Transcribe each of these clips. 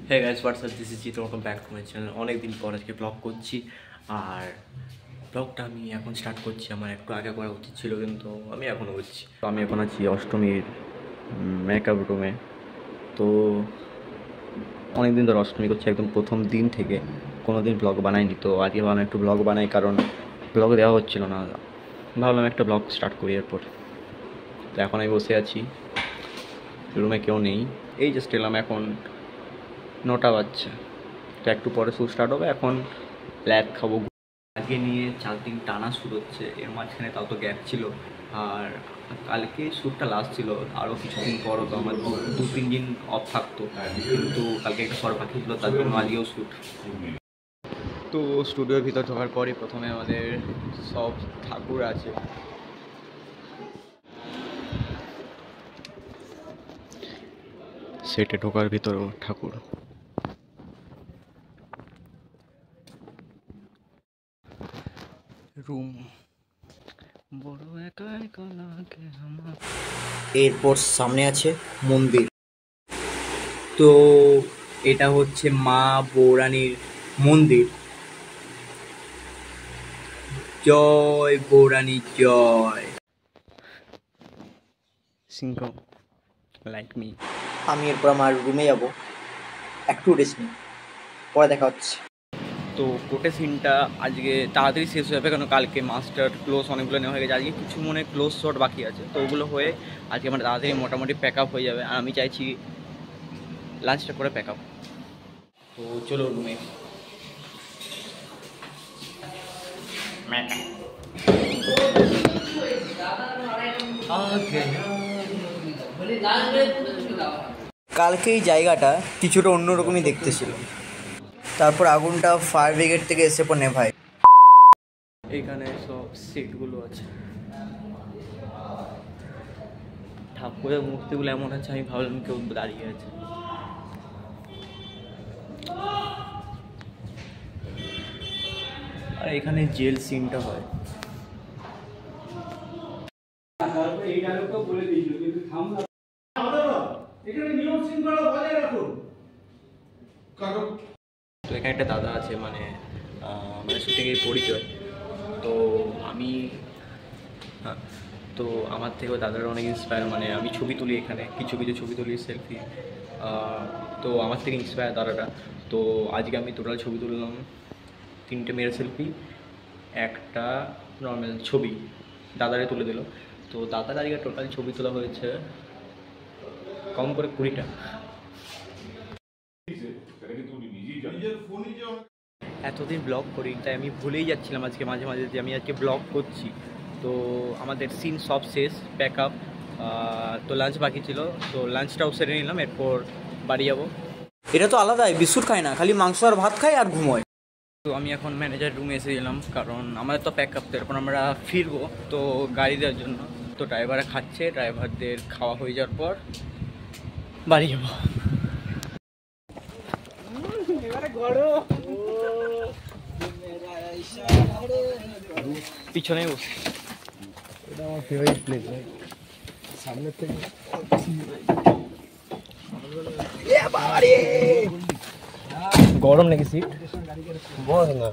Hey guys, what's up? This is Jit. Welcome back to my channel. অনেক দিন পর আজকে ব্লগ করছি আর ব্লগটা আমি এখন স্টার্ট করছি। আমার একটু আগে করা উচিত ছিল কিন্তু আমি এখনও করছি। তো আমি এখন আছি অষ্টমীর মেকআপ রুমে। তো অনেক দিন ধরে অষ্টমী করছি, একদম প্রথম দিন থেকে কোনো দিন ব্লগ বানাইনি। তো আজকে ভাবলাম একটু ব্লগ বানাই, কারণ ব্লগ দেওয়া হচ্ছিল না। ভাবলাম একটা ব্লগ স্টার্ট করি এরপর। তো এখন আমি বসে আছি, রুমে কেউ নেই, এই জাস্ট এলাম, এখন 9টা বাজছে। তো একটু পরে শ্যুট স্টার্ট হবে। এখন ল্যাব খাবো। আজকে নিয়ে 4 দিন টানা শ্যুট হচ্ছে, এর মাঝখানে তাও তো গ্যাপ ছিল। আর কালকে শ্যুটটা লাস্ট ছিল, আরও কিছুদিন পরও তো আমার 2-3 দিন অফ থাকতো, কিন্তু কালকে একটা সর পাখি ছিল, তার জন্য আজকেও শ্যুট। তো স্টুডিওর ভিতর ঢোকার পরই প্রথমে আমাদের সব ঠাকুর আছে। সেটে ঢোকার ভিতরও ঠাকুর। রুম বড় একা একা লাগে আমার। এরপর সামনে আছে মন্দির। তো এটা হচ্ছে মা বৌরানীর মন্দির। জয় বৌরানী জয়। সিংহ লাইক মি। আমি এরপর আমার রুমে যাব, একটু রেস্ট নিই, পরে দেখা হচ্ছে। তো কোটে সিনটা আজকে তাড়াতাড়ি শেষ হয়ে যাবে, কারণ কালকে মাস্টার ক্লোজ অনেকগুলো নেওয়া হয়ে গেছে। আজকে কিছু মনে ক্লোজ শট বাকি আছে, তো ওগুলো হয়ে আজকে আমার তাড়াতাড়ি মোটামুটি প্যাক আপ হয়ে যাবে। আর আমি চাইছি লাঞ্চটা করে প্যাক আপ। তো চলো রুমে। কালকে এই জায়গাটা কিছুটা অন্যরকমই দেখতে ছিল, তারপর আগুনটা ফায়ার ব্রিগেড থেকে এসে পর নেভায়। এইখানে সব সিটগুলো আছে। ঠাকুরের মূর্তিগুলো এমন আছে, আমি ভাবলাম কেউ দাঁড়িয়ে আছে। আর এখানে জেল সিনটা হয়। তো এখানে একটা দাদা আছে, মানে শুটিংয়ের পরিচয়। তো আমি তো আমার থেকেও দাদারা অনেক ইন্সপায়ার, মানে আমি ছবি তুলি এখানে, কিছু কিছু ছবি তুলি সেলফি। তো আমার থেকে ইন্সপায়ার দাদারা। তো আজকে আমি টোটাল ছবি তুললাম 3টে মেয়ের সেলফি, একটা নর্মাল ছবি দাদারে তুলে দিল। তো দাদার আজকে টোটাল ছবি তোলা হয়েছে কম করে 20টা। এতদিন ব্লগ করি, তাই আমি ভুলেই যাচ্ছিলাম আজকে মাঝে মাঝে যে আমি আজকে ব্লগ করছি। তো আমাদের সিন সব শেষ, প্যাক আপ। তো লাঞ্চ বাকি ছিল, তো লাঞ্চটাও সেরে নিলাম, এরপর বাড়ি যাবো। এটা তো আলাদাই, বিস্কুট খায় না, খালি মাংস আর ভাত খায় আর ঘুমোয়। তো আমি এখন ম্যানেজার রুমে এসে গেলাম, কারণ আমাদের তো প্যাক আপ, তো এরপর আমরা ফিরবো তো গাড়ি দেওয়ার জন্য। তো ড্রাইভাররা খাচ্ছে, ড্রাইভারদের খাওয়া হয়ে যাওয়ার পর বাড়ি যাবো। পিছনে বসে, এটা আমার ফেভারিট প্লেস ভাই, সামনের থেকে গরম নাকি সিট বল না।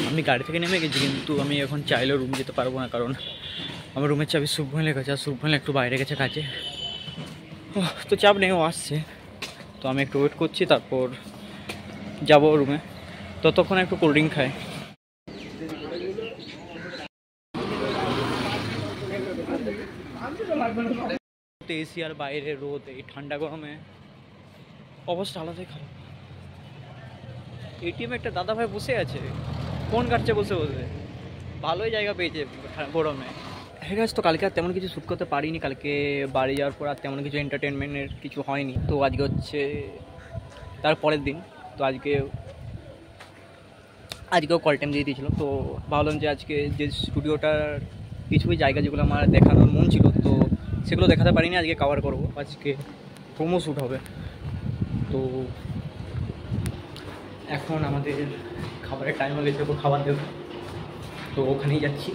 আমি গাড়ি থেকে নেমে গেছি, কিন্তু আমি এখন চাইলেও রুম যেতে পারবো না, কারণ আমার রুমের চাবি সুখভাইলের কাছে, আর সুখভাইল একটু বাইরে গেছে কাজে। তো চাপ নেই, ও আসছে। তো আমি একটু ওয়েট করছি, তারপর যাব রুমে। ততক্ষণ একটু কোল্ড ড্রিঙ্ক খাই। এসি আর বাইরে রোদ, এই ঠান্ডা গরমে অবস্থা আলাদাই খারাপ। এটিএমে একটা দাদা ভাই বসে আছে, ফোন কাটছে বসে বসে, ভালোই জায়গা পেয়েছে গরমে। হ্যাঁ গাইস, তো কালকে আর তেমন কিছু শ্যুট করতে পারিনি। কালকে বাড়ি যাওয়ার পর আর তেমন কিছু এন্টারটেনমেন্টের কিছু হয়নি। তো আজকে হচ্ছে তার পরের দিন। তো আজকেও কল টাইম দিয়ে দিয়েছিল। তো ভাবলাম যে আজকে যে স্টুডিওটার কিছুই জায়গা যেগুলো আমার দেখানোর মন ছিল, তো সেগুলো দেখাতে পারিনি, আজকে কভার করবো। আজকে প্রোমো শ্যুট হবে। তো এখন আমাদের খাবারের টাইম হয়ে গেছে, খাবার দেবো, তো ওখানেই যাচ্ছি।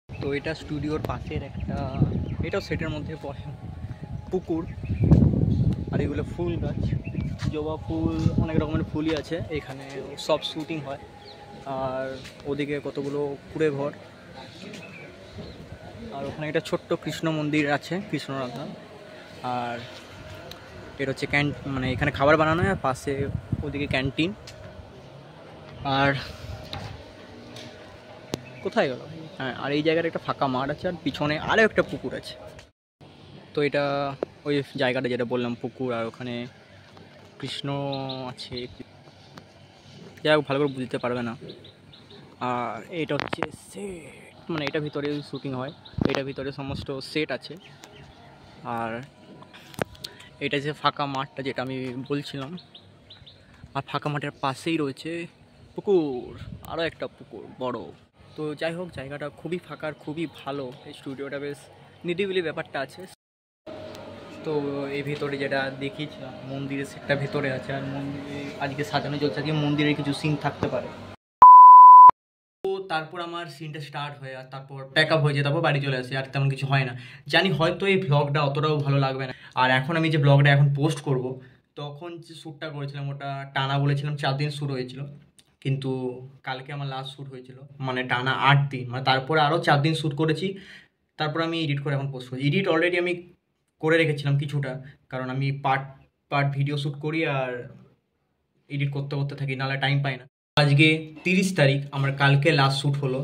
তো এটা স্টুডিওর পাশের একটা, এটাও সেটের মধ্যে পড়ে পুকুর, আর এগুলো একটা ফুল গাছ, জবা ফুল, অনেক রকমের ফুলই আছে এখানে, সব শ্যুটিং হয়। আর ওদিকে কতগুলো কুড়ে ঘর, আর ওখানে একটা ছোট্ট কৃষ্ণ মন্দির আছে, কৃষ্ণ রাধা। আর এটা হচ্ছে মানে এখানে খাবার বানানো হয়, আর পাশে ওদিকে ক্যান্টিন। আর কোথায় গেল? হ্যাঁ, আর এই জায়গার একটা ফাঁকা মাঠ আছে, আর পিছনে আরও একটা পুকুর আছে। তো এটা ওই জায়গাটা যেটা বললাম পুকুর, আর ওখানে কৃষ্ণ আছে, যাই হোক ভালো করে বুঝতে পারবে না। আর এটা হচ্ছে সেট, মানে এটা ভিতরে শ্যুটিং হয়, এটার ভিতরে সমস্ত সেট আছে। আর এটা যে ফাঁকা মাঠটা যেটা আমি বলছিলাম, আর ফাঁকা মাঠের পাশেই রয়েছে পুকুর, আরও একটা পুকুর বড়। তো যাই হোক, জায়গাটা খুবই ফাঁকা আর খুবই ভালো, এই স্টুডিওটা বেশ নিরিবিলি ব্যাপারটা আছে। তো এই ভিতরে যেটা দেখিয়েছিলাম মন্দিরের সেটটা ভিতরে আছে, আর মন্দিরে আজকে সাজানো চলছে, আজকে মন্দিরের কিছু সিন থাকতে পারে। তো তারপর আমার সিনটা স্টার্ট হয়, আর তারপর প্যাক আপ হয়ে যায়, তারপর বাড়ি চলে আসে, আর তেমন কিছু হয় না। জানি হয়তো এই ভ্লগটা অতটাও ভালো লাগবে না। আর এখন আমি যে ব্লগটা এখন পোস্ট করব, তখন যে শ্যুটটা করেছিলাম ওটা টানা বলেছিলাম 4 দিন শ্যুট হয়েছিল, কিন্তু কালকে আমার লাস্ট শ্যুট হয়েছিল, মানে টানা 8 দিন, মানে তারপরে আরও 4 দিন শ্যুট করেছি। তারপর আমি এডিট করে এখন পোস্ট করি। এডিট অলরেডি আমি করে রেখেছিলাম কিছুটা, কারণ আমি পার্ট পার্ট ভিডিও শ্যুট করি আর এডিট করতে করতে থাকি, নাহলে টাইম পাই না। আজকে 30 তারিখ, আমার কালকে লাস্ট শ্যুট হলো,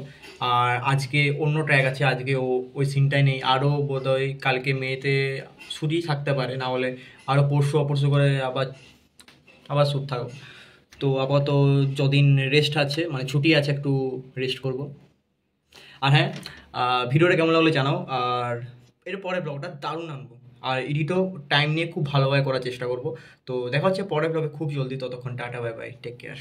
আর আজকে অন্য ট্র্যাক আছে, আজকে ওই সিনটাই নেই। আরও বোধহয় কালকে মেয়েতে শ্যুটই থাকতে পারে, না হলে আরও পরশু অপরশু করে আবার শ্যুট থাকবো। তো আপাতত যদিন রেস্ট আছে, মানে ছুটি আছে, একটু রেস্ট করব। আর হ্যাঁ, ভিডিওটা কেমন লাগলো জানাও, আর এর পরের ব্লগটা দারুণ আনবো, আর এডিটও টাইম নিয়ে খুব ভালোভাবে করার চেষ্টা করব। তো দেখা হচ্ছে পরের ব্লগে খুব জলদি, ততক্ষণ tata, bye bye, take care.